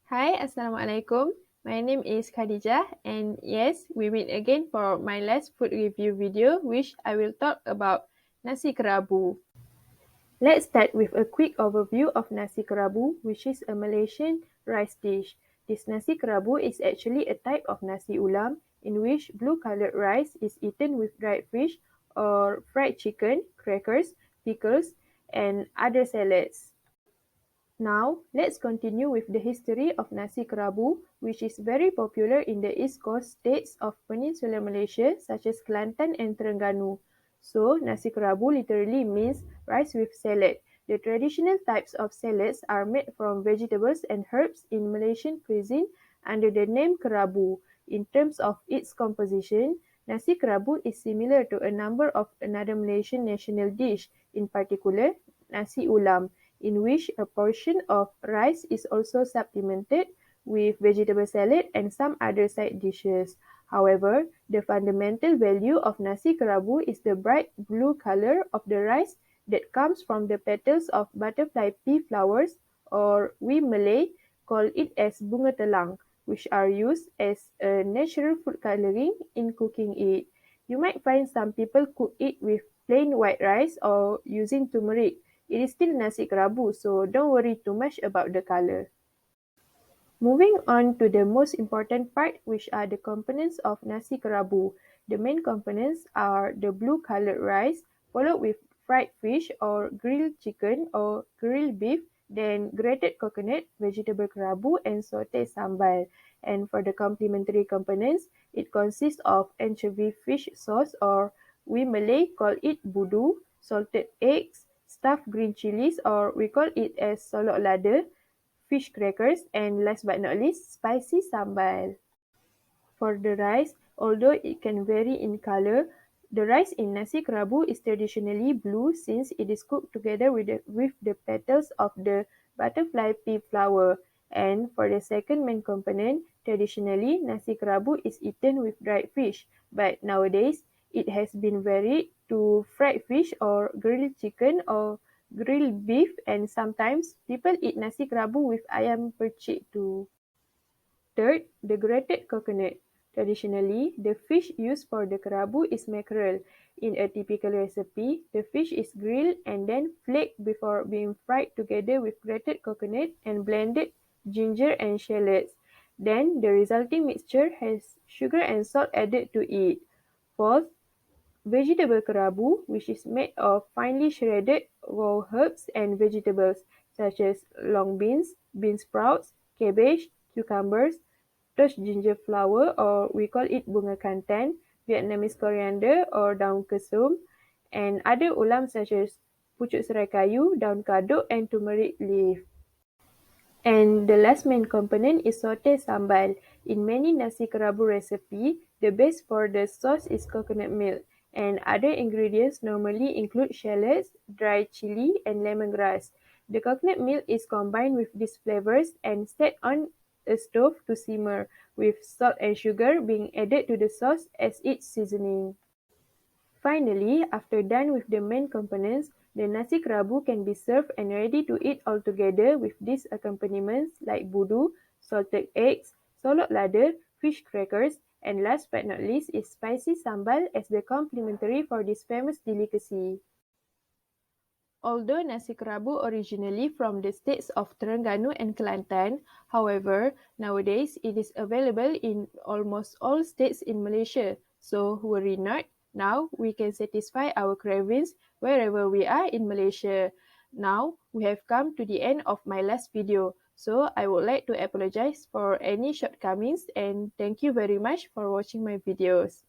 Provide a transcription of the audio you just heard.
Hi, Assalamualaikum. My name is Khadijah, and yes, we meet again for my last food review video, which I will talk about Nasi Kerabu. Let's start with a quick overview of Nasi Kerabu, which is a Malaysian rice dish. This Nasi Kerabu is actually a type of nasi ulam in which blue-colored rice is eaten with dried fish or fried chicken, crackers, pickles, and other salads. Now, let's continue with the history of Nasi Kerabu, which is very popular in the East Coast states of Peninsular Malaysia, such as Kelantan and Terengganu. So, Nasi Kerabu literally means rice with salad. The traditional types of salads are made from vegetables and herbs in Malaysian cuisine under the name Kerabu. In terms of its composition, Nasi Kerabu is similar to a number of another Malaysian national dish, in particular, Nasi Ulam, in which a portion of rice is also supplemented with vegetable salad and some other side dishes. However, the fundamental value of Nasi Kerabu is the bright blue color of the rice that comes from the petals of butterfly pea flowers, or we Malay call it as bunga telang, which are used as a natural food coloring in cooking it. You might find some people cook it with plain white rice or using turmeric. It is still Nasi Kerabu, so don't worry too much about the color. Moving on to the most important part, which are the components of Nasi Kerabu. The main components are the blue-colored rice, followed with fried fish or grilled chicken or grilled beef, then grated coconut, vegetable kerabu, and sauté sambal. And for the complementary components, it consists of anchovy fish sauce, or we Malay call it budu, salted eggs, stuffed green chilies, or we call it as solok lada, fish crackers, and last but not least, spicy sambal. For the rice, although it can vary in color, the rice in Nasi Kerabu is traditionally blue since it is cooked together with the petals of the butterfly pea flower. And for the second main component, traditionally Nasi Kerabu is eaten with dried fish, but nowadays it has been varied to fried fish or grilled chicken or grilled beef, and sometimes people eat Nasi Kerabu with ayam percik too. Third, the grated coconut. Traditionally, the fish used for the kerabu is mackerel. In a typical recipe, the fish is grilled and then flaked before being fried together with grated coconut and blended ginger and shallots. Then, the resulting mixture has sugar and salt added to it. Fourth, vegetable kerabu, which is made of finely shredded raw herbs and vegetables such as long beans, bean sprouts, cabbage, cucumbers, Dutch ginger flower, or we call it bunga kantan, Vietnamese coriander or daun kesum, and other ulam such as pucuk serai kayu, daun kaduk, and turmeric leaf. And the last main component is sauté sambal. In many nasi kerabu recipe, the base for the sauce is coconut milk, and other ingredients normally include shallots, dried chili, and lemongrass. The coconut milk is combined with these flavors and set on a stove to simmer, with salt and sugar being added to the sauce as its seasoning. Finally, after done with the main components, the nasi kerabu can be served and ready to eat altogether with these accompaniments like budu, salted eggs, solok lada, fish crackers, and last but not least is spicy sambal as the complementary for this famous delicacy. Although nasi kerabu originally from the states of Terengganu and Kelantan, however, nowadays it is available in almost all states in Malaysia. So worry not, now we can satisfy our cravings wherever we are in Malaysia. Now we have come to the end of my last video, so I would like to apologize for any shortcomings and thank you very much for watching my videos.